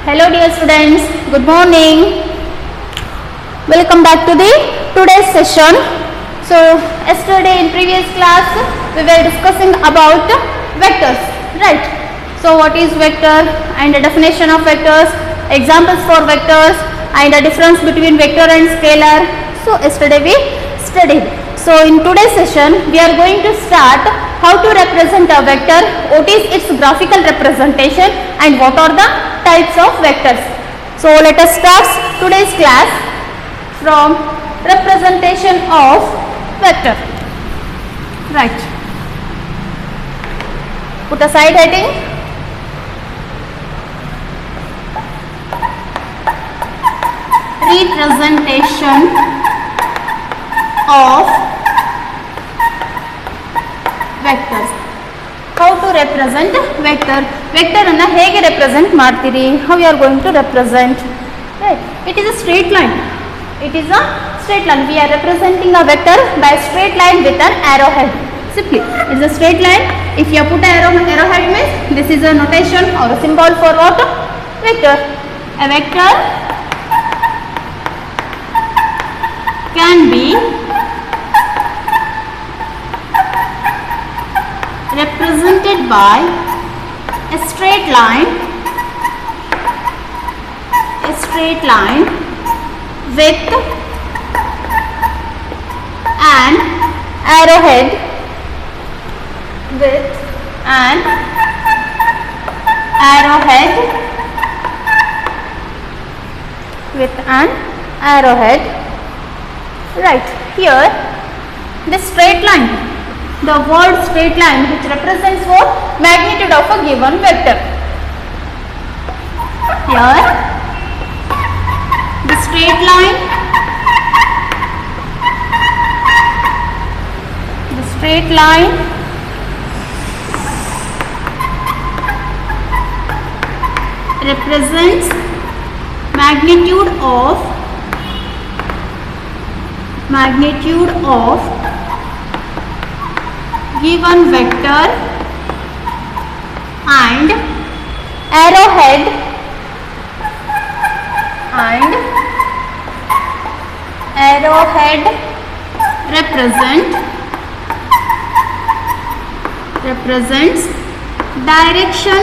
Hello dear students, good morning. Welcome back to the today's session. So yesterday in previous class we were discussing about vectors, right? So what is vector and the definition of vectors, examples for vectors and the difference between vector and scalar. So yesterday we studied. So in today's session we are going to start how to represent a vector, what is its graphical representation and what are the types of vectors. So let us start today's class from representation of vector. Right. Put a side heading. Representation of vectors. How to represent vector? Vector ಅನ್ನು ಹೇಗೆ represent ಮಾಡ್ತೀರಿ? How you are going to represent? Right. It is a straight line. It is a straight line. We are representing a vector by a straight line with an arrowhead. Simply, it is a straight line. If you put an arrowhead means this is a notation or a symbol for what? Vector. A vector can be represented by a straight line with an arrowhead right. Here the straight line, the word straight line which represents what? Magnitude of a given vector. Here the straight line represents magnitude of given vector and arrowhead represents direction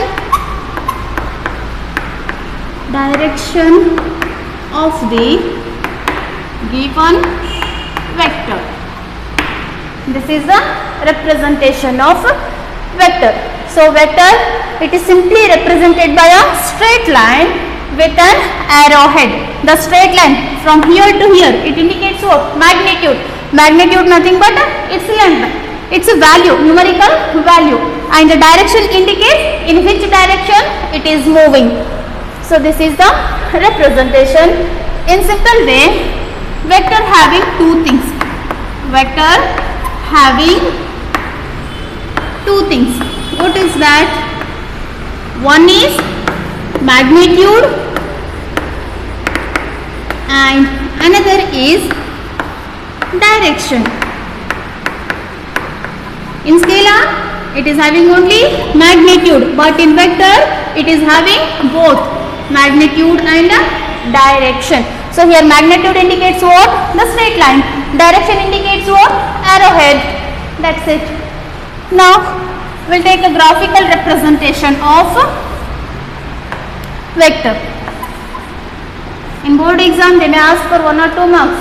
of the given vector. This is the representation of vector. So vector, it is simply represented by a straight line with an arrowhead. The straight line from here to here, it indicates what? Magnitude. Magnitude nothing but its length. It's a value, numerical value, and the direction indicates in which direction it is moving. So this is the representation. In simple way, vector having two things. What is that? One is magnitude and another is direction. In scalar, it is having only magnitude, but in vector, it is having both magnitude and direction. So here magnitude indicates what? The straight line. Direction indicates what? Arrowhead. That's it. Now we'll take a graphical representation of vector. In board exam they may ask for 1 or 2 marks.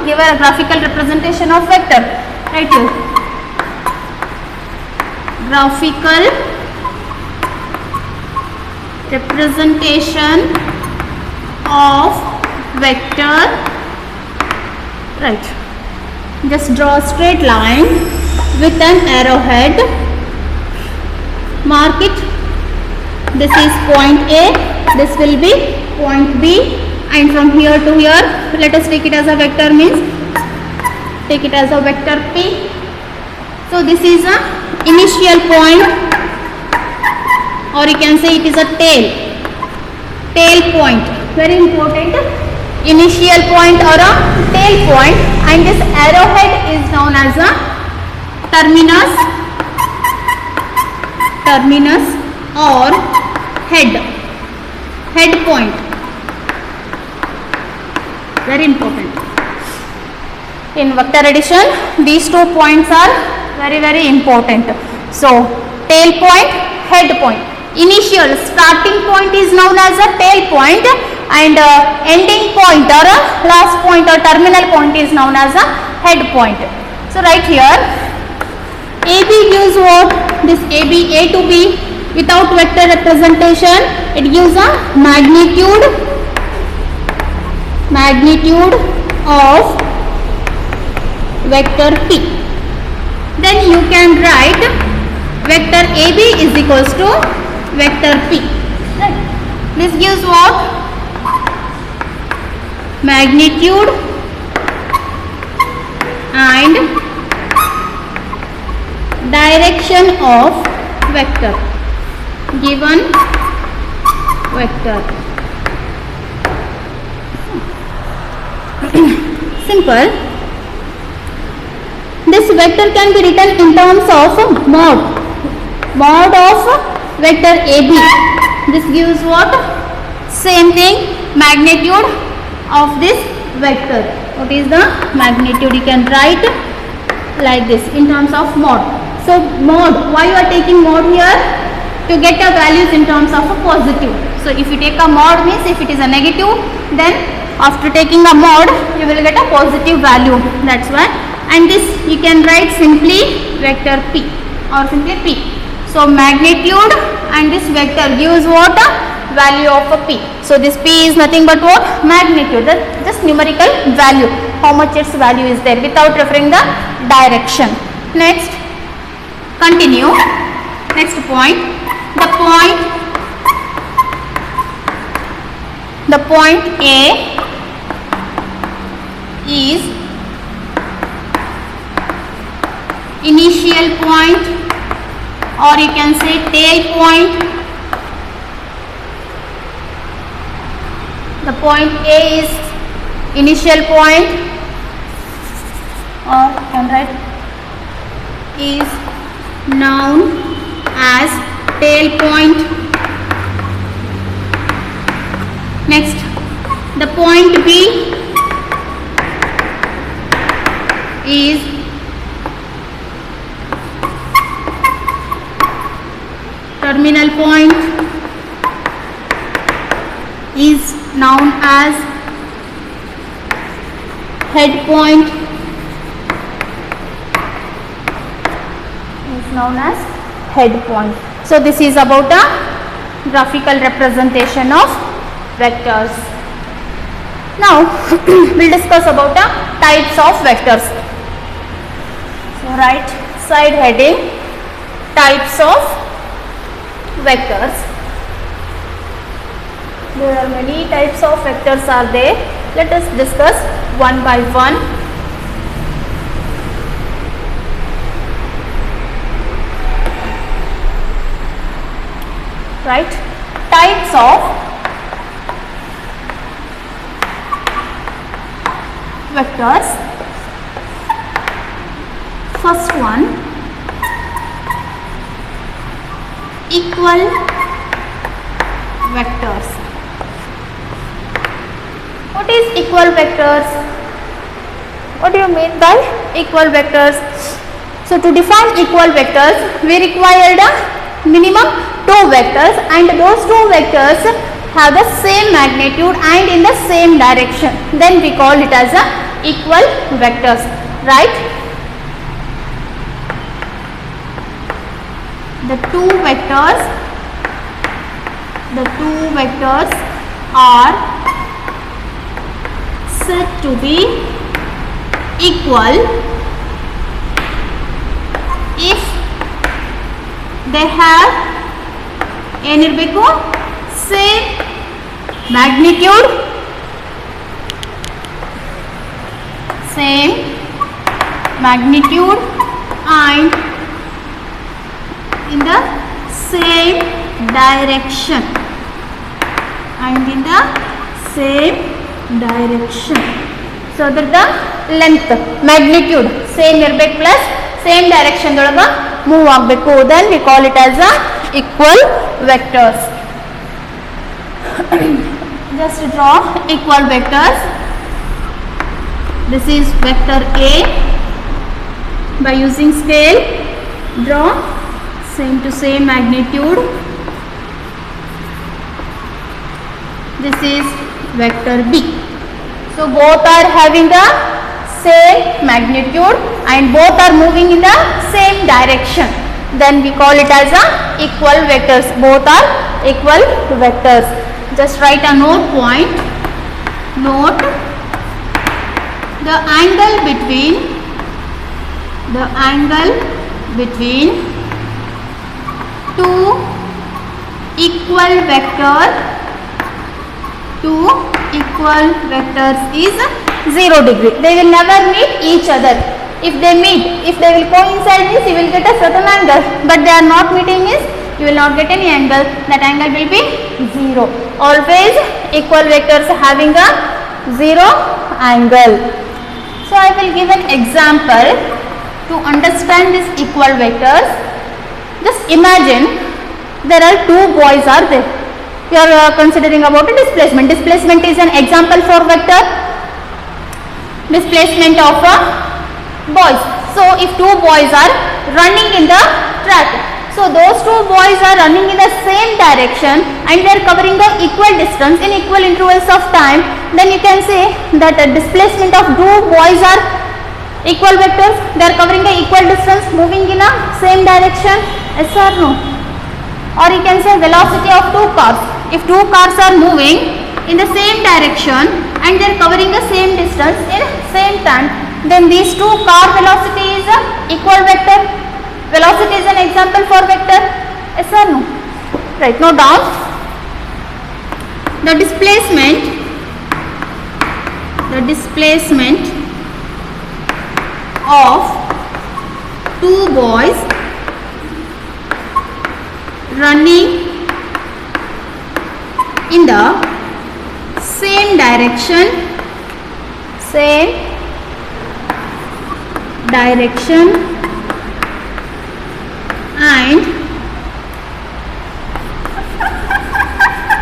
Give a graphical representation of vector. Right here. Graphical representation of vector. Right. Just draw a straight line with an arrowhead. Mark it. This is point A. This will be point B. And from here to here, let us take it as a vector, means take it as a vector P. So this is a initial point, or you can say it is a tail point. Very important. Initial point or a tail point, and this arrowhead is known as a terminus or head. head point. Very important. In vector addition, these 2 points are very important. So tail point, head point. Initial starting point is known as a tail point, and ending point or last point or terminal point is known as a head point. So right here, AB gives what? This AB, A to B, without vector representation, it gives a magnitude of vector P. Then you can write vector AB is equals to vector P. Right. This gives what? Magnitude and direction of vector, given vector. Simple. This vector can be written in terms of mod of vector AB. This gives what? Same thing, magnitude of this vector. What is the magnitude? You can write like this in terms of mod. So mod, why you are taking mod here? To get a values in terms of a positive. So if you take a mod, means if it is a negative, then after taking a mod you will get a positive value. That's why. And this you can write simply vector P or simply P. So magnitude and this vector gives what? Value of a P. So this P is nothing but what? Magnitude, just numerical value, how much its value is there, without referring the direction. Next, continue. Next point, the point A is initial point, or you can say tail point. The point A is initial point, or you can write is known as tail point. Next, the point B is terminal point, is known as head point, So this is about a graphical representation of vectors. Now we'll discuss about the types of vectors. So right side heading, types of vectors. There are many types of vectors are there. Let us discuss one by one. Right, types of vectors. First one, equal vectors. What is equal vectors? What do you mean by equal vectors? So to define equal vectors, we required a minimum 2 vectors, and those 2 vectors have the same magnitude and in the same direction. Then we call it as a equal vectors, right? The two vectors are said to be equal if they have ಏನಿರಬೇಕು same magnitude and in the same direction so that the length magnitude same ಇರಬೇಕು plus same direction ದೊಳಗ move ಆಗಬೇಕು. Then we call it as a equal vectors. Just draw equal vectors. This is vector A. By using scale, draw same to same magnitude. This is vector B. So both are having the same magnitude and both are moving in the same direction. Then we call it as a equal vectors. Both are equal vectors. Just write a note point. Note the angle between two equal vectors is 0 degree. They will never meet each other. If they will coincide means you will get a certain angle, but they are not meeting means you will not get any angle. That angle will be 0. Always equal vectors having a 0 angle. So I will give an example to understand these equal vectors. Just imagine there are two boys are there. We are considering about a displacement. Displacement is an example for vector. Displacement of boys. So if two boys are running in the track, so those two boys are running in the same direction and they are covering the equal distance in equal intervals of time, then you can say that the displacement of two boys are equal vectors. They are covering the equal distance, moving in a same direction. Yes or no? Or you can say velocity of two cars. If two cars are moving in the same direction and they are covering the same distance in same time, then these two car velocity is a equal vector. Velocity is an example for vector. Yes or no? Right, note down. The displacement of two boys running in the same direction and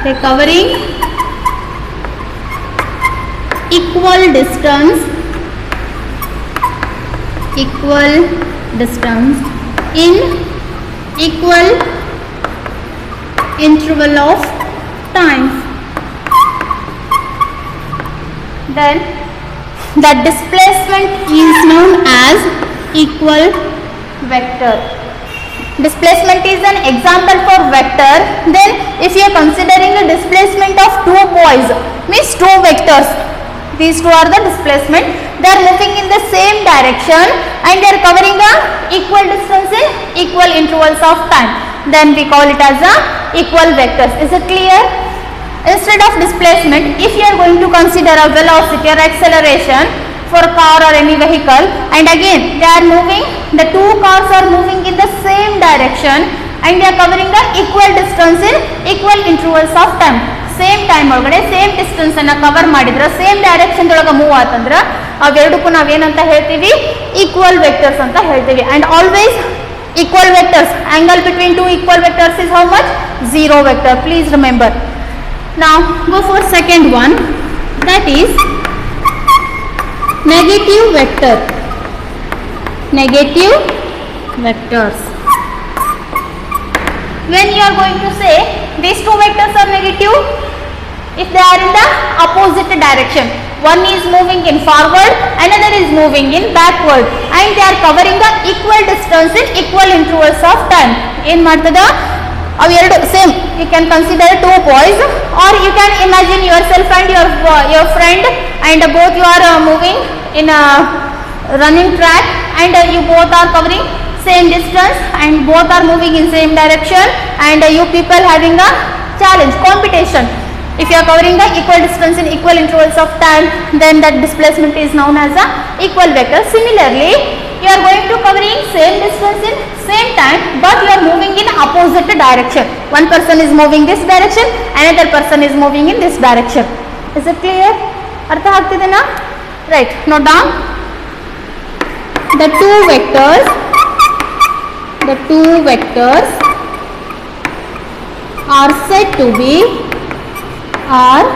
they are covering equal distance in equal interval of time, then the displacement is known as equal vector. Displacement is an example for vector. Then if you are considering the displacement of two boys, means two vectors, these two are the displacement. They are moving in the same direction and they are covering a equal distance in equal intervals of time. Then we call it as a equal vectors. Is it clear? Instead of displacement, if you are going to consider a velocity or acceleration for a car or any vehicle, and again they are moving, the two cars are moving in the same direction and they are covering the equal distance in equal intervals of time. Same time ಒಳಗಡೆ same distance ಅನ್ನು cover ಮಾಡಿದ್ರೆ same direction ಒಳಗೆ move ಆತಂದ್ರೆ ಅವೆರಡಕ್ಕೂ ನಾವೇನಂತ ಹೇಳ್ತೀವಿ, equal vectors ಅಂತ ಹೇಳ್ತೀವಿ. And always equal vectors, angle between two equal vectors is how much? 0 vector. Please remember. Now go for second one, that is negative vector. Negative vectors. When you are going to say these two vectors are negative, if they are in the opposite direction, one is moving in forward, another is moving in backward, and they are covering the equal distance in equal intervals of time. In ಮಾಡ್ತದ ಅವೆರಡು same. You can consider two boys, or you can imagine yourself and your friend, and both you are moving in a running track, and you both are covering same distance and both are moving in same direction, and you people having a challenge competition. If you are covering the equal distance in equal intervals of time, then that displacement is known as a equal vector. Similarly, you are going to covering same distance in same time, but you are moving in opposite direction. One person is moving this direction, another person is moving in this direction. Is it clear? ಅರ್ಥ ಆಗ್ತಿದೆನಾ? Right. Note down. The two vectors are said to be are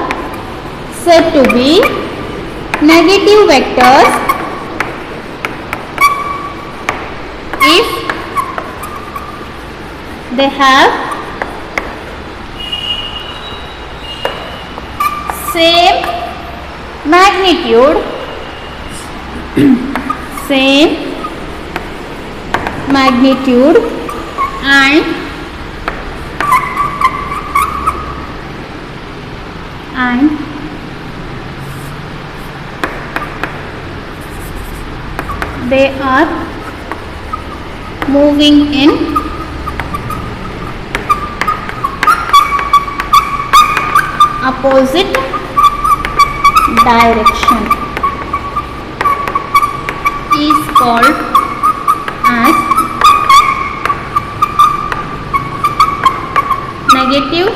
said to be negative vectors if they have same magnitude and they are moving in opposite direction is called as negative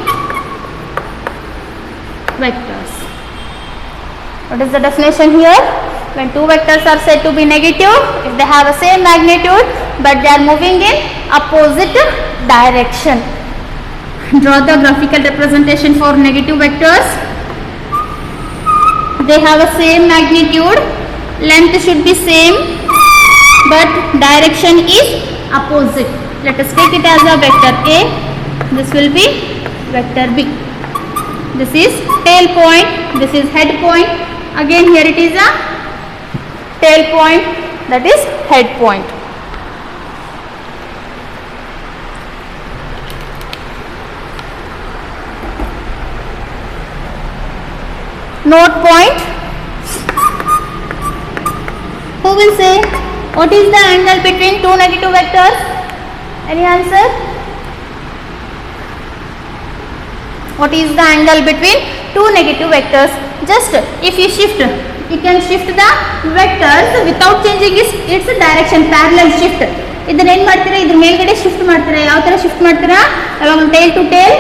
vectors. What is the definition here? When two vectors are said to be negative, if they have the same magnitude but they are moving in opposite direction. Draw the graphical representation for negative vectors. They have a same magnitude, length should be same, but direction is opposite. Let us take it as a vector A. This will be vector B. This is tail point, this is head point. Again here it is a tail point, that is head point. Note point. Who will say what is the angle between two negative vectors? Any answer? What is the angle between two negative vectors? Just if you shift, you can shift the vectors without changing its direction, parallel shift. ಇದನ್ನ ಏನು ಮಾಡ್ತೀರಾ, ಇದ್ರ ಮೇಲ್ಗಡೆ shift ಮಾಡ್ತೀರಾ. ಯಾವ ಥರ shift ಮಾಡ್ತೀರಾ? ಯಾವಾಗ ಟೇಲ್ ಟು ಟೇಲ್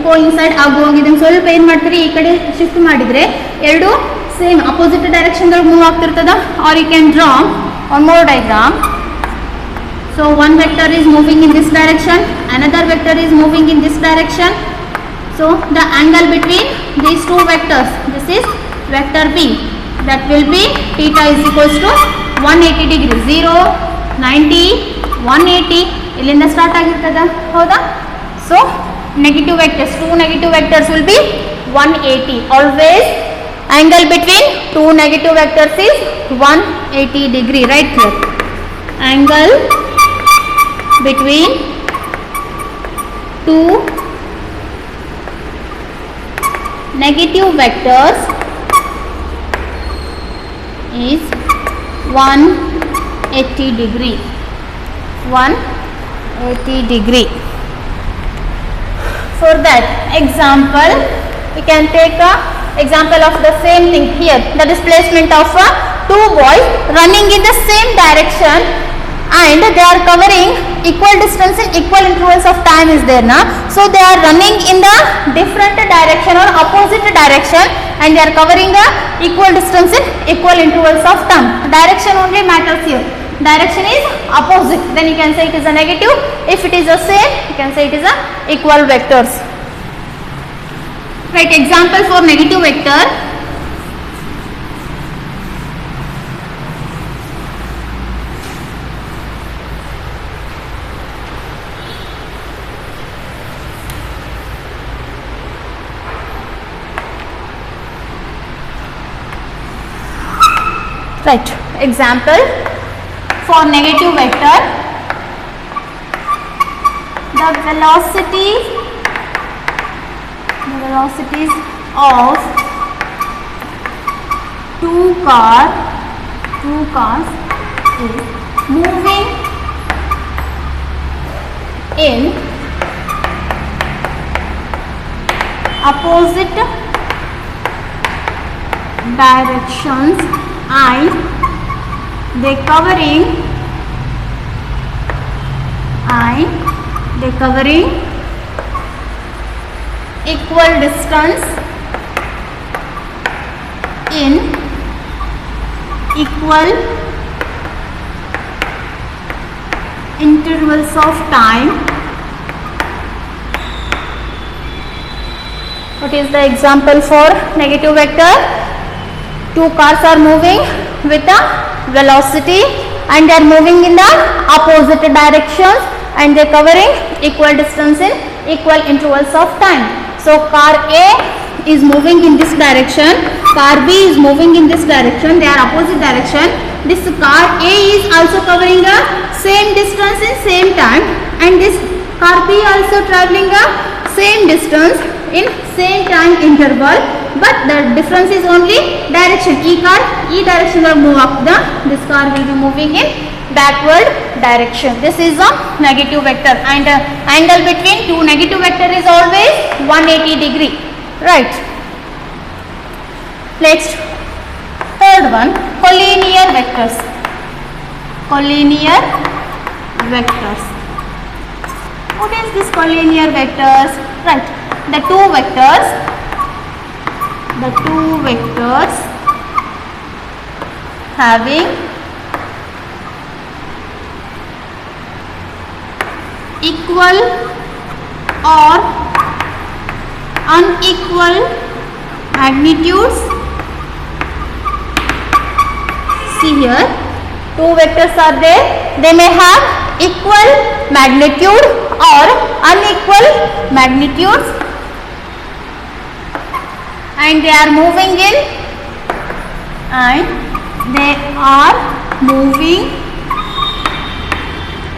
ಕೋಇನ್ಸೈಡ್ ಆಗುವಾಗ ಇದನ್ನು ಸ್ವಲ್ಪ ಏನು ಮಾಡ್ತೀರಿ, ಈ ಕಡೆ ಶಿಫ್ಟ್ ಮಾಡಿದರೆ ಎರಡು ಸೇಮ್ ಅಪೋಸಿಟ್ ಡೈರೆಕ್ಷನ್ದೊಳಗೆ ಮೂವ್ ಆಗ್ತಿರ್ತದ. Or you can draw one more diagram. So one vector is moving in this direction, another vector is moving in this direction. So the angle between these two vectors, this is vector B, that will be theta is equals to 180 degree. 0, 90, 180 ಇಲ್ಲಿಂದ start ಆಗಿರ್ತದ, ಹೌದಾ? So negative vectors, two negative vectors will be 180. Always angle between two negative vectors is 180 degree. Right here, angle between two negative vectors is 180 degree. 180 degree. For that example, we can take a example of the same thing here. The displacement of two boys running in the same direction and they are covering equal distance in equal intervals of time is there now. So they are running in the different direction or opposite direction and they are covering the equal distance in equal intervals of time. Direction only matters here. Direction is opposite, then you can say it is a negative. If it is the same, you can say it is a equal vectors. Right, example for negative vector. Right, example for negative vector, the velocities of two cars is moving in opposite directions and they covering equal distance in equal intervals of time What is the example for negative vector? Two cars are moving with a velocity and they are moving in the opposite directions and they are covering equal distance in equal intervals of time. So car A is moving in this direction, car B is moving in this direction, they are opposite direction. This car A is also covering a same distance in same time and this car B also traveling a same distance in same time interval, but the difference is only direction. E direction will move up, this car will be moving in backward direction. This is a negative vector and angle between two negative vector is always 180 degree, right? Next, third one, collinear vectors. Collinear vectors. What is this collinear vectors? Right, the two vectors having equal or unequal magnitudes. See here, two vectors are there, they may have equal magnitude or unequal magnitudes and they are moving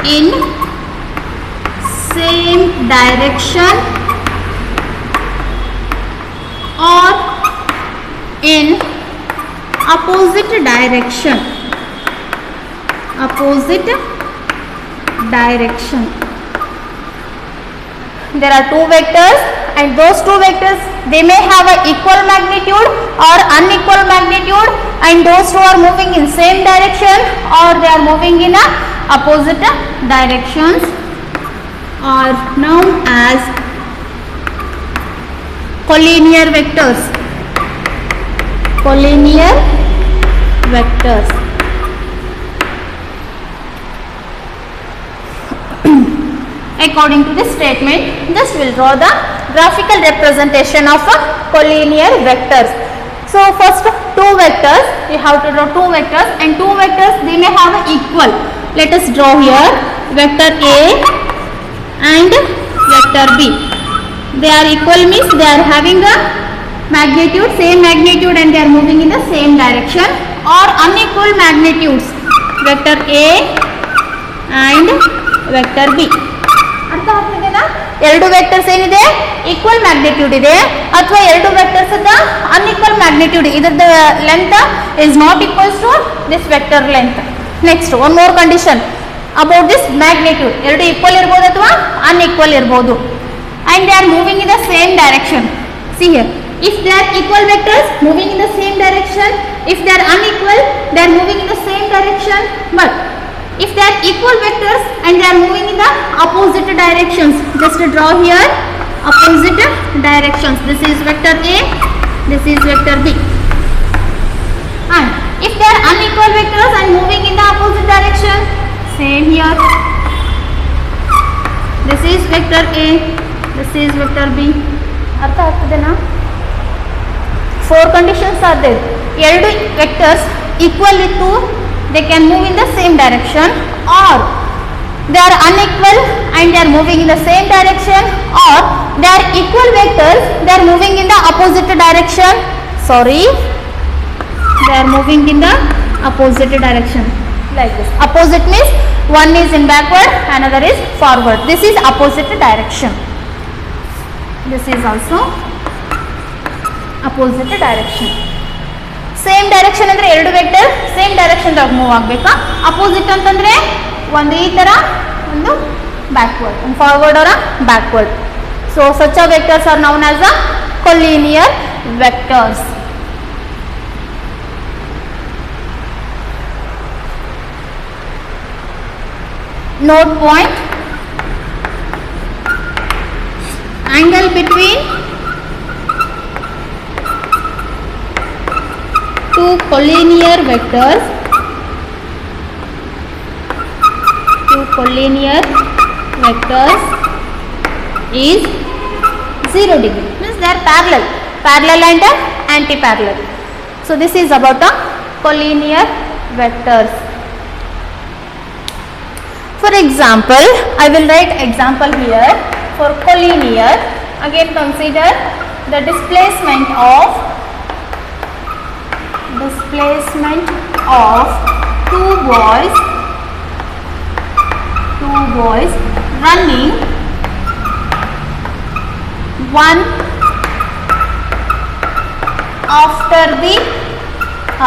in same direction or in opposite direction. There are two vectors and those two vectors, they may have an equal magnitude or unequal magnitude and those two are moving in same direction or they are moving in opposite directions are known as collinear vectors. According to this statement, just will draw the graphical representation of collinear vectors. So first two vectors, you have to draw two vectors and two vectors they may have equal. Let us draw here vector A and vector B. They are equal means they are having a magnitude, same magnitude and they are moving in the same direction, or unequal magnitudes vector A and vector B. ಅರ್ಥ ಆಗ್ತಿದೆನಾ? ಎರಡು vectors ಏನಿದೆ equal magnitude ಇದೆ ಅಥವಾ ಎರಡು vectors unequal magnitude, ಇದರದ length is not equals to this vector length. Next one more condition about this magnitude, ಎರಡು equal ಇರ್ಬೋದು ಅಥವಾ ಅನ್ಈಕ್ವಲ್ ಇರ್ಬೋದು and they are moving in the same direction. See here, if they are equal vectors moving in the same direction, if they are unequal they are moving in the same direction, but if they are equal vectors and they are moving in the opposite directions, just draw here opposite directions. This is vector A, this is vector B. And if they are unequal vectors and moving in the opposite direction, same here, this is vector A, this is vector B. ಅರ್ಥ ಆಗ್ತದೆನಾ? Four conditions are there. ಎರಡು vectors equal ಇತ್ತು, they can move in the same direction, or they are unequal and they are moving in the same direction, or they are equal vectors, they are moving in the opposite direction. Sorry, they are moving in the opposite direction like this. Opposite means one is in backward, another is forward. This is opposite direction. This is also opposite direction. Same direction ಅಂದರೆ ಎರಡು vector same ಡೈರೆಕ್ಷನ್ದಾಗ move ಆಗಬೇಕಾ. Opposite ಅಂತಂದರೆ ಒಂದು ಈ ಥರ, ಒಂದು backward, ಒಂದು forward ಅವರ backward. So such vectors are known as a collinear vectors. Note point, angle between two collinear vectors is 0 degree. Means they are parallel and anti-parallel. So this is about the collinear vectors. For example, I will write example here for collinear. Again consider the displacement of two boys running one after the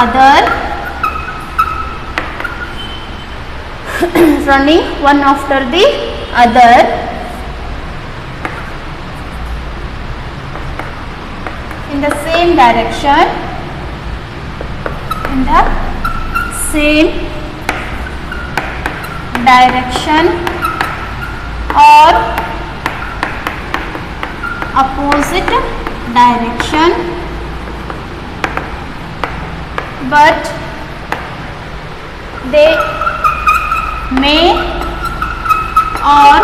other running one after the other in the same direction or opposite direction, but they may or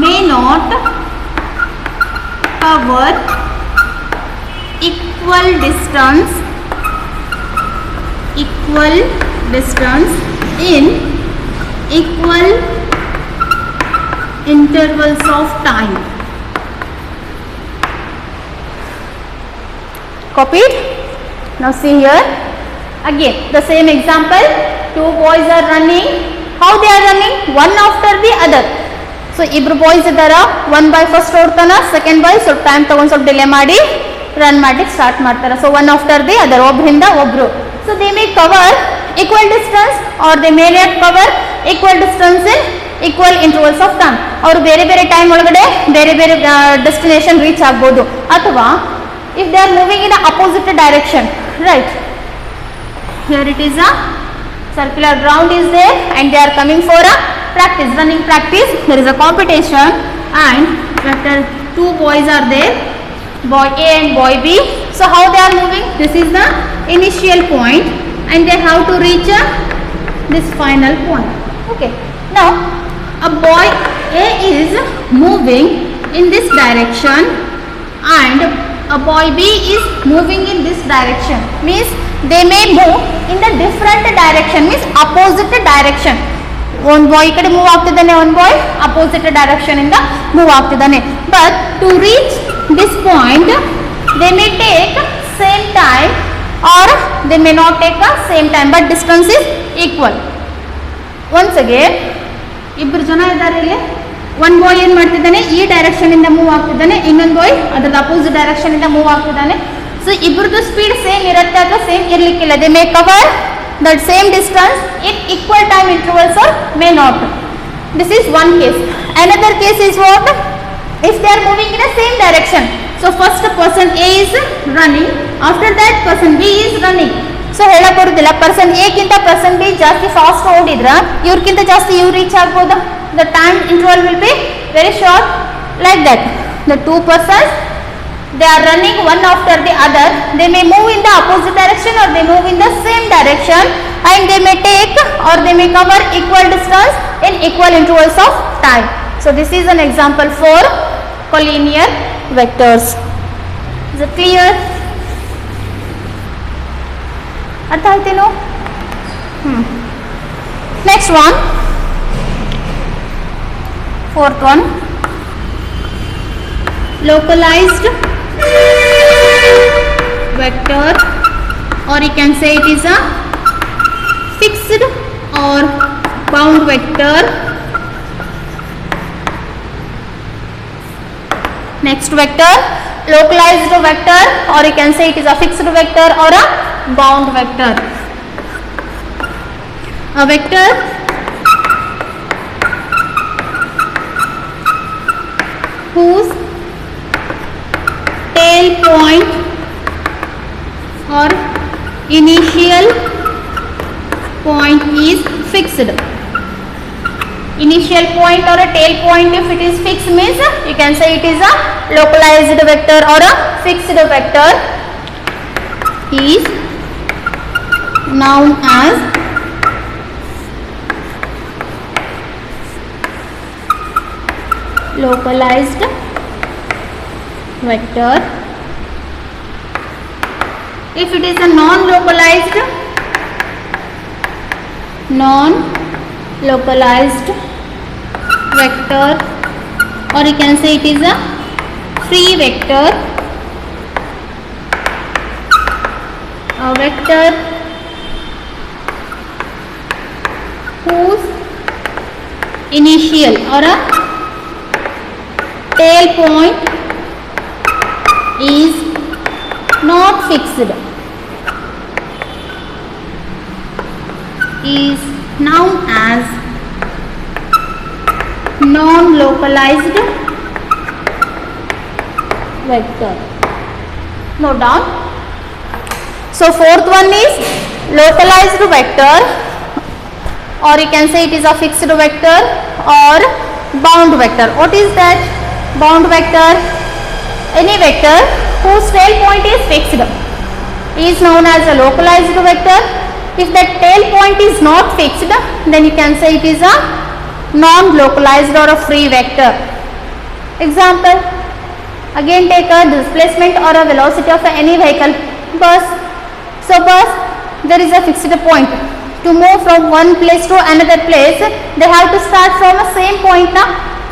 may not cover equal distance in equal intervals of time. Copied? Now see here again the same example. Two boys are running. How they are running? One after the other. So ibru boys idara, one boy first ಓಡ್ತಾನ, second boy ಸ್ವಲ್ಪ time ತಗೊಂಡು ಸ್ವಲ್ಪ delay ಮಾಡಿ run ಮಾಡ್ಲಿಕ್ಕೆ start ಮಾಡ್ತಾರೆ. So one after the other, ಒಬ್ಬರಿಂದ ಒಬ್ರು. So they may cover equal distance or they may not cover equal distance in equal intervals of time. ಅವರು ಬೇರೆ ಬೇರೆ ಟೈಮ್ ಒಳಗಡೆ ಬೇರೆ ಬೇರೆ ಡೆಸ್ಟಿನೇಷನ್ ರೀಚ್ ಆಗ್ಬೋದು. ಅಥವಾ if they are moving in a opposite direction, right? Here it is a circular ground is there and they are coming for a practice, running practice. There is a competition and after two boys are there, boy A and boy B. So how they are moving? This is the initial point and they have to reach this final point. Okay. Now a boy A is moving in this direction and a boy B is moving in this direction. Means they may move in the different direction, means opposite direction. One boy ikade move ಆಗ್ತಿದ್ದಾನೆ, one boy opposite direction ಇಂದ move ಆಗ್ತಿದ್ದಾನೆ. But to reach this point they may take same time or they may not take the same time, but distance is equal. Once again ಇಬ್ಬರು ಜನ ಇದ್ದಾರೆ ಇಲ್ಲಿ. One ಬಾಯ್ ಏನು ಮಾಡ್ತಿದ್ದಾನೆ, ಈ direction ಇಂದ move ಆಗ್ತಿದ್ದಾನೆ, ಇನ್ನೊಂದು ಬಾಯ್ ಅದ್ರದ್ದು ಅಪೋಸಿಟ್ ಡೈರೆಕ್ಷನ್ ಇಂದ ಮೂವ್ ಆಗ್ತಿದ್ದಾನೆ. ಸೊ ಇಬ್ಬರದ್ದು ಸ್ಪೀಡ್ ಸೇಮ್ ಇರುತ್ತೆ ಅಥವಾ ಸೇಮ್ ಇರ್ಲಿಕ್ಕಿಲ್ಲ. They may cover that same distance in equal time intervals or may not. This is one case. Another case is what? If they are moving in a same direction. So first person A is running, after that person B is running. So ಹೇಳಕ್ ಬರುದಿಲ್ಲ, person A ಗಿಂತ person B ಜಾಸ್ತಿ fast ಓಡಿದ್ರ ಇವ್ರಕ್ಕಿಂತ ಜಾಸ್ತಿ ಇವ್ರು reach ಆಗ್ಬೋದಾ? The time interval will be very short, like that. The two persons, they are running one after the other. They may move in the opposite direction or they move in the same direction and they may take or they may cover equal distance in equal intervals of time. So this is an example for collinear vectors. Is it clear? ಅರ್ಥ ಆಯ್ತೇನೋ? Next one. Fourth one, localized vector, or you can say it is a fixed or bound vector. Next vector, localized vector, or you can say it is a fixed vector or a bound vector. A vector whose tail point or initial point is fixed. Initial point or a tail point, if it is fixed, means you can say it is a localized vector or a fixed vector, is known as localized vector. If it is a non-localized vector, or you can say it is a free vector, a vector whose initial or a tail point is not fixed, is known as non-localized vector. Note down. So fourth one is localized vector, or you can say it is a fixed vector or bound vector. What is that? Bound vector, any vector whose tail point is fixed is known as a localized vector. If that tail point is not fixed, then you can say it is a non-localized or a free vector. Example, again take a displacement or a velocity of any vehicle. Bus. So bus, there is a fixed point. To move from one place to another place, they have to start from a same point na.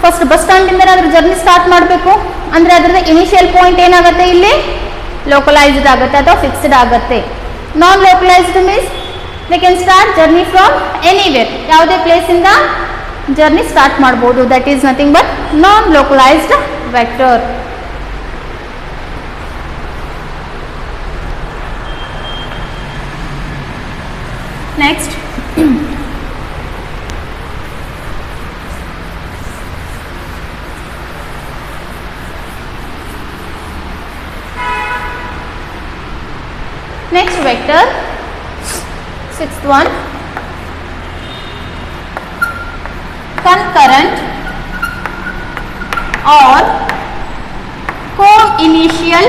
First bus stand ಇಂದ ಅದರ journey start ಮಾಡಬೇಕು ಅಂದ್ರೆ ಅದರ initial point ಏನಾಗುತ್ತೆ, ಇಲ್ಲಿ localised ಆಗುತ್ತೆ ಅಥವಾ fixed ಆಗುತ್ತೆ. Non localized means they can start journey from anywhere, ಯಾವುದೇ ಪ್ಲೇಸ್ ಇಂದ ಜರ್ನಿ ಸ್ಟಾರ್ಟ್ ಮಾಡಬಹುದು. That is nothing but non localized vector. Next, next vector, sixth one, concurrent or co-initial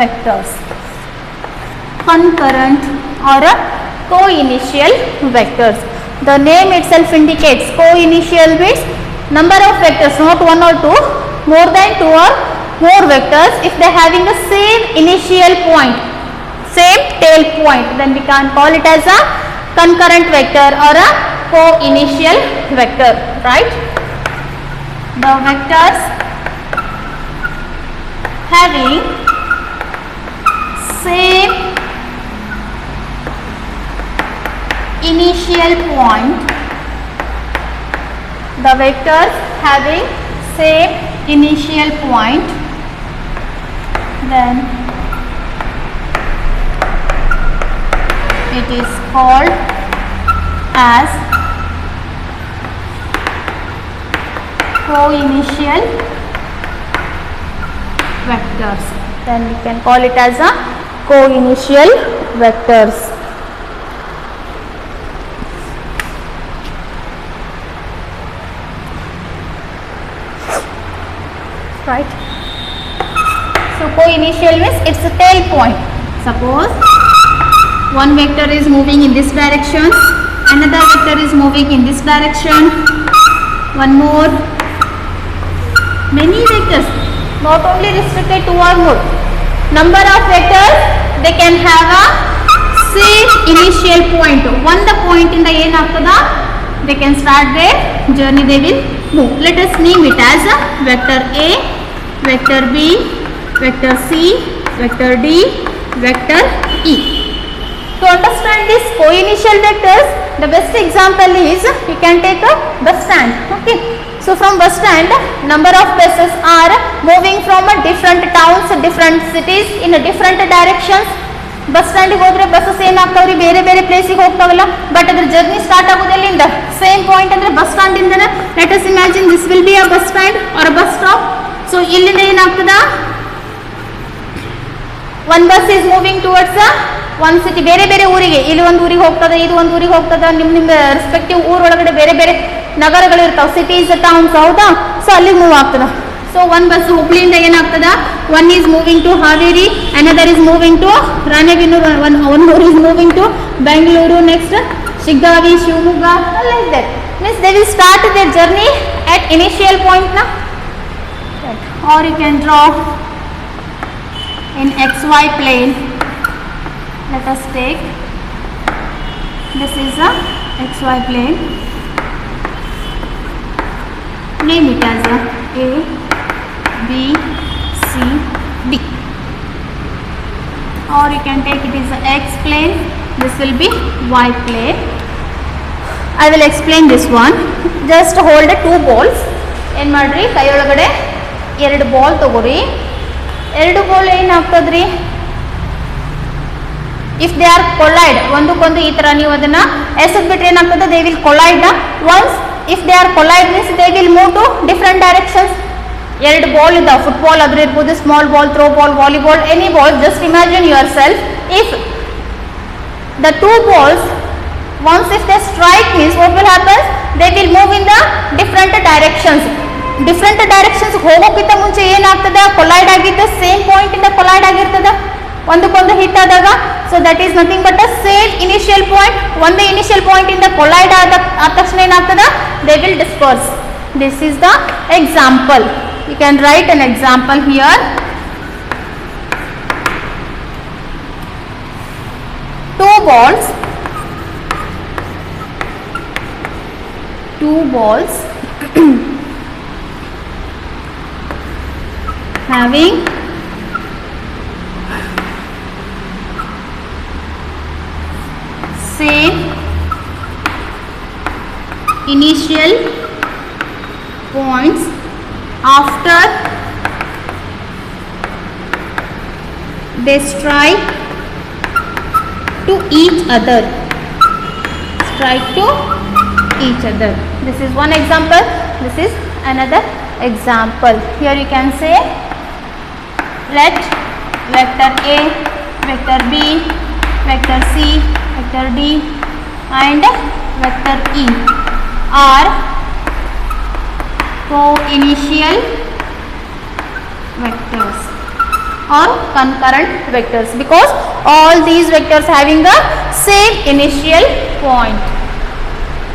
vectors. Concurrent or a co-initial vectors. The name itself indicates co-initial means number of vectors, not one or two, more than two or more vectors. If they are having the same initial point, same tail point, then we can call it as a concurrent vector or a co-initial vector, right? The vectors having same initial point, the vectors having same initial point, then it is called as co-initial vectors. Then we can call it as a co-initial vectors. Right? So co-initial means it's a tail point. Suppose one vector is moving in this direction, another vector is moving in this direction, one more, many vectors, not only restricted to one more. Number of vectors, they can have a same initial point. One the point in the end after that, they can start their journey, they will move. Let us name it as a vector A, vector B, vector C, vector D, vector E. To understand this co-initial vectors, the best example is you can take a bus stand. Okay. So from bus stand, number of buses are moving from a different towns, different cities in a different directions. Bus ಸ್ಟ್ಯಾಂಡಿಗೆ ಹೋದ್ರೆ buses ಏನಾಗ್ತಾವ್ರಿ, ಬೇರೆ ಬೇರೆ ಪ್ಲೇಸಿಗೆ ಹೋಗ್ತಾವಲ್ಲ, but ಅದ್ರ journey start ಆಗೋದು ಎಲ್ಲಿಂದ, ಸೇಮ್ ಪಾಯಿಂಟ್ ಅಂದ್ರೆ ಬಸ್ ಸ್ಟ್ಯಾಂಡ್ ಇಂದನೇ. Let us imagine this will be a bus stand or a bus stop. So ಇಲ್ಲಿಂದ ಏನಾಗ್ತದ, one bus is moving towards one city, ಬೇರೆ ಬೇರೆ ಊರಿಗೆ, ಇಲ್ಲಿ ಒಂದು ಊರಿಗೆ ಹೋಗ್ತದ, ಇದು ಒಂದು ಊರಿಗೆ ಹೋಗ್ತದ, ನಿಮ್ಮ ರೆಸ್ಪೆಕ್ಟಿವ್ ಊರೊಳಗಡೆ ಬೇರೆ ಬೇರೆ ನಗರಗಳು ಇರ್ತಾವೆ, ಸಿಟೀಸ್ ಟೌನ್ಸ್, ಹೌದಾ. ಸೊ ಅಲ್ಲಿಗೆ ಮೂವ್ ಆಗ್ತದ. ಸೊ ಒನ್ ಬಸ್ ಹುಬ್ಳಿಯಿಂದ ಏನಾಗ್ತದ, one is moving to Haveri, another is moving to Ranebennur, one more is moving to Bengaluru, next Shiggavi, Shivamogga, like that. Means they will start their journey at initial point na. Or you can draw in XY plane. Let us take, this is a XY plane. Name it as A, B, C, D. Or you can take it as a X plane. This will be Y plane. I will explain this one. Just hold 2 balls. ಏನು ಮಾಡ್ರಿ ಕೈಯೊಳಗಡೆ 2 ball ತಗೋರಿ. 2 ball ಏನಾಗ್ತದ್ರಿ, if they are collide, ಒಂದಕ್ಕೊಂದು ಈ ತರ ನೀವು ಅದನ್ನ ಎಸೆದ್ ಬಿಟ್ರೆ ಏನಾಗ್ತದೆ, they will collide. Once if they are collide means they will move to different directions. 2 ball ಇದಾವೆ, ಫುಟ್ಬಾಲ್ ಆದ್ರೂ ಇರ್ಬೋದು, small ball, throw ball, volleyball, any ball. Just imagine yourself, if the 2 balls, once if they strike means what will happen, they will move in the different directions. Different directions ಹೋಗೋಕ್ಕಿಂತ ಮುಂಚೆ ಏನಾಗ್ತದೆ, collide ಆಗಿದ್ದ same point ಇಂದ collide ಆಗಿರ್ತದೆ ಒಂದಕ್ಕೊಂದು hit ಆದಾಗ. So that is nothing but a same initial point. ಒಂದು initial point ಇಂದ collide ಆದ ತಕ್ಷಣ ಏನಾಗ್ತದೆ, they will disperse. This is the example. You can write an example here. 2 balls having same initial points after they strike to each other. This is one example. This is another example. Here you can say, let vector A, vector B, vector C, vector D and vector E are co-initial vectors or concurrent vectors, because all these vectors having the same initial point.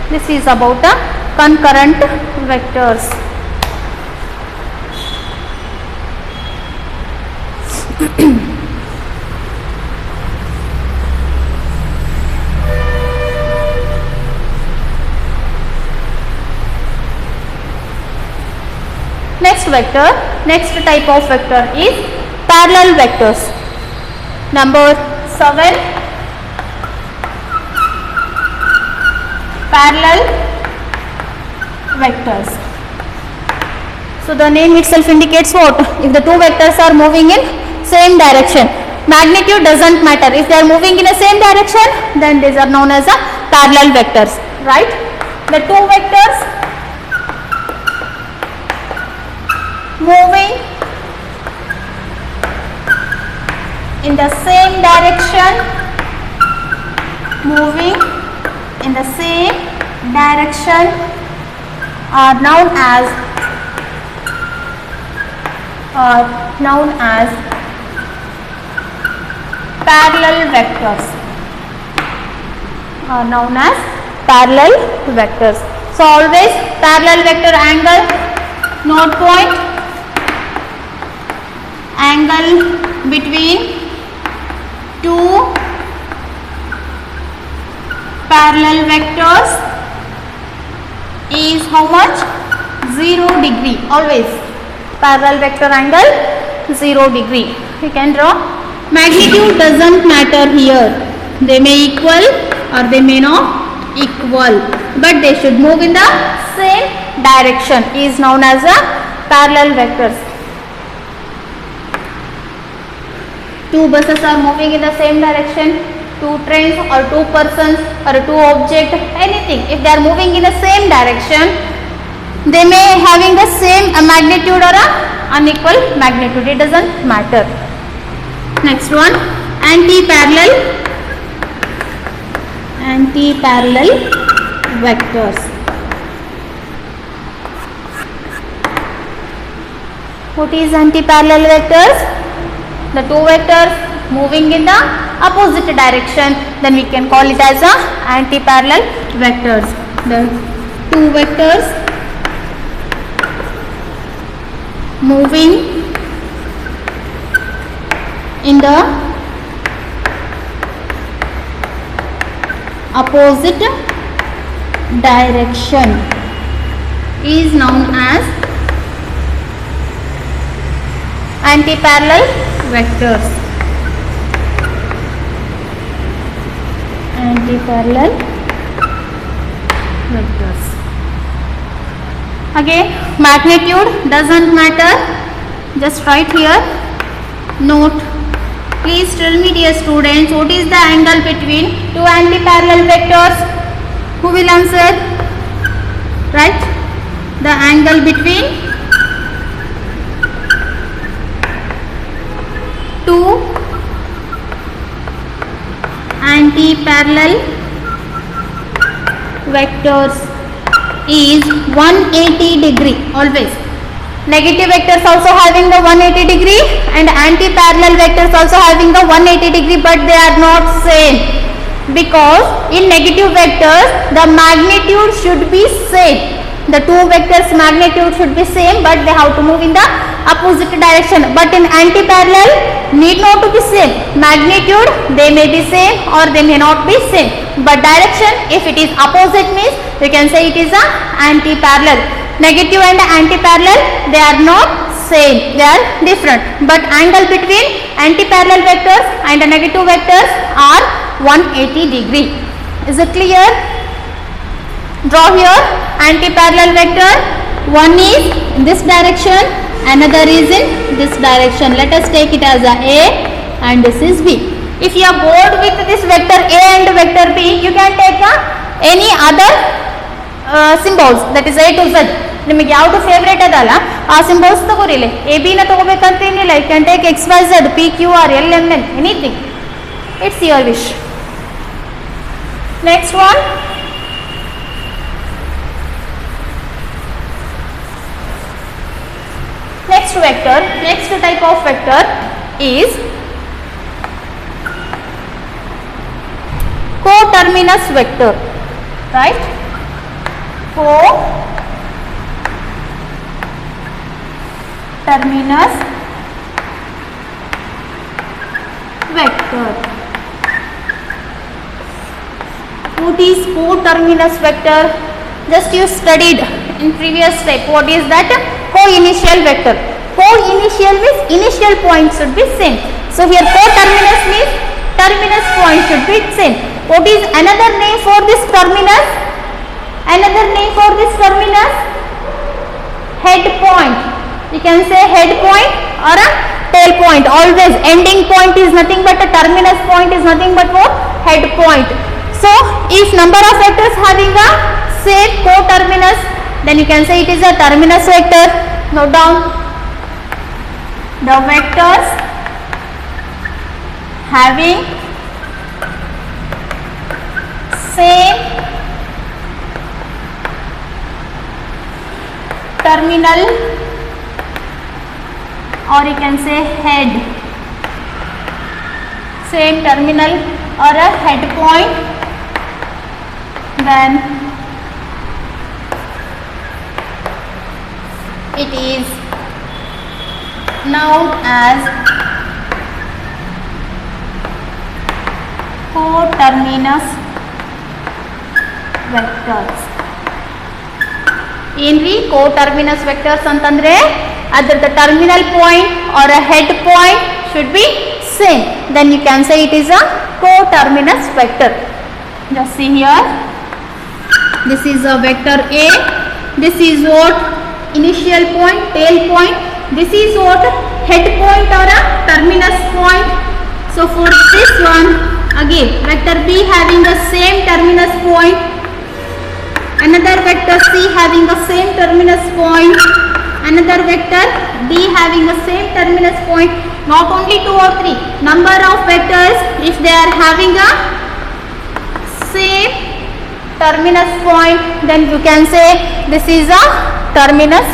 This is about the concurrent vectors. Next vector, next type of vector is parallel vectors. Number 7, parallel vectors. So the name itself indicates what? If the 2 vectors are moving in same direction, magnitude doesn't matter. If they are moving in the same direction, then these are known as a parallel vectors, right? The 2 vectors moving in the same direction, are known as parallel vectors. So always parallel vector angle, node point, angle between 2 parallel vectors is how much? 0 degree. Always parallel vector angle 0 degree. You can draw. Magnitude doesn't matter here. They may equal or they may not equal, but they should move in the same direction. Is known as a parallel vectors. 2 buses are moving in the same direction, 2 trains or 2 persons or 2 objects, anything. If they are moving in the same direction, they may having the same magnitude or a unequal magnitude. It doesn't matter. Next one, anti-parallel vectors. What is anti-parallel vectors? The 2 vectors moving in the opposite direction, then we can call it as a anti-parallel vectors. The two vectors moving in the opposite direction is known as anti-parallel vectors. Anti-parallel vectors. Again, magnitude doesn't matter. Just write here. Note. Please tell me, dear students, what is the angle between two anti-parallel vectors? Who will answer? Right? The angle between two anti-parallel vectors is 180 degree always. Negative vectors also having the 180 degree and anti-parallel vectors also having the 180 degree, but they are not same, because in negative vectors the magnitude should be same. The two vectors magnitude should be same, but they have to move in the opposite direction. But in anti-parallel need not to be same. Magnitude they may be same or they may not be same, but direction, if it is opposite, means we can say it is a anti-parallel. Negative and anti-parallel, they are not same, they are different, but angle between anti-parallel vectors and the negative vectors are 180 degree. Is it clear? Draw here anti-parallel vector. One is in this direction, another is in this direction. Let us take it as a A and this is B. If you are bored with this vector A and vector B, you can take any other symbols, that is A to Z. ನಿಮಗೆ ಯಾವುದು favourite ಅದಲ್ಲ ಆ symbols ತಗೋರಿಲೆ. A B ನ ತಗೋಬೇಕಂತ ಏನಿಲ್ಲ. You can take X Y Z, P Q R, L M N, anything. It's your wish. Next one, next vector, next type of vector is coterminous vector, right? Coterminous vector. What is coterminous vector? Just you studied in previous step. What is that? Co-initial vector. Co-initial means initial point should be same. So here coterminous means terminus point should be same. What is another name for this terminus? Another name for this terminus? Head point. You can say head point or a tail point. Always ending point is nothing but a terminus point is nothing but what? Head point. So if number of vectors having a same coterminus, then you can say it is a terminus vector. Note down. The vectors having same terminal, or you can say head, same terminal or a head point, then it is known as coterminous vectors. ಏನ್ರಿ coterminous vectors ಅಂತಂದ್ರೆ ಅದರ terminal point or a head point should be same, then you can say it is a coterminous vector. Just see here, this is a vector A, this is what? Initial point, tail point, this is what? Head point or a terminus point. So for this one, again vector B having the same terminus point, another vector C having the same terminus point, another vector D having the same terminus point. Not only 2 or 3, number of vectors, if they are having a same terminus point, then you can say this is a terminus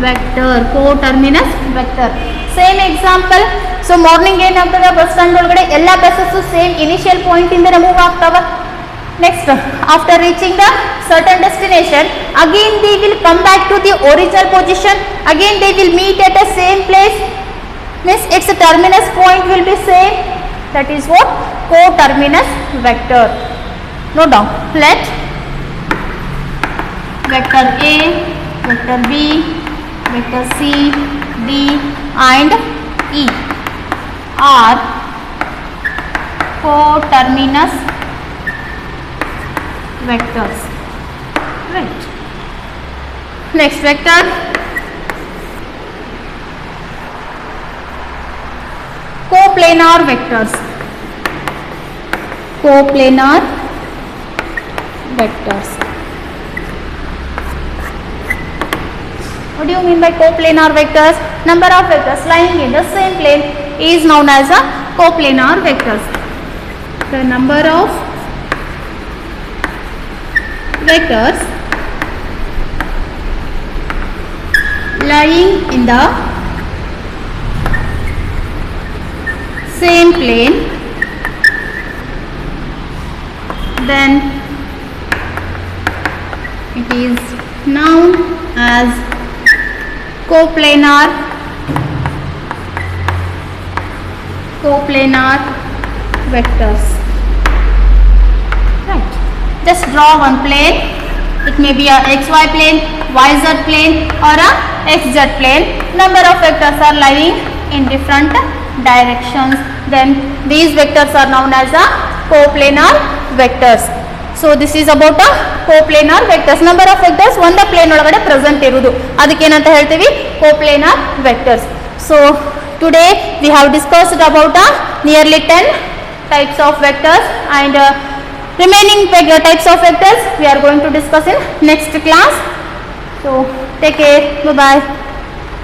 vector, coterminous vector. Same example. So morning ಏನಾಗ್ತದೆ, bus stand ಒಳಗಡೆ ಎಲ್ಲ buses same initial point ಇಂದ move ಆಗ್ತಾವ. Next, after reaching the certain destination, again they will come back to the original position. Again they will meet at the same place. Means its terminus point will be same. That is what? Coterminous vector. Note down. Let vector A, vector B, vector C, D and E are coterminous vectors. Right. Next vector. Coplanar vectors. Coplanar vectors. What do you mean by coplanar vectors? Number of vectors lying in the same plane is known as a coplanar vectors. The number of vectors lying in the same plane, then it is known as coplanar vectors. Right. Just draw one plane. It may be a xy plane, yz plane or a xz plane. Number of vectors are lying in different directions. Then these vectors are known as a coplanar vectors. So this is about a coplanar vectors. Number of vectors ಒಂದು plane ಒಳಗಡೆ present ಇರುವುದು, ಅದಕ್ಕೆ ಏನಂತ ಹೇಳ್ತೀವಿ? coplanar vectors. So today we have discussed about nearly 10 types of vectors, and remaining types of vectors we are going to discuss in next class. So take care. Bye bye.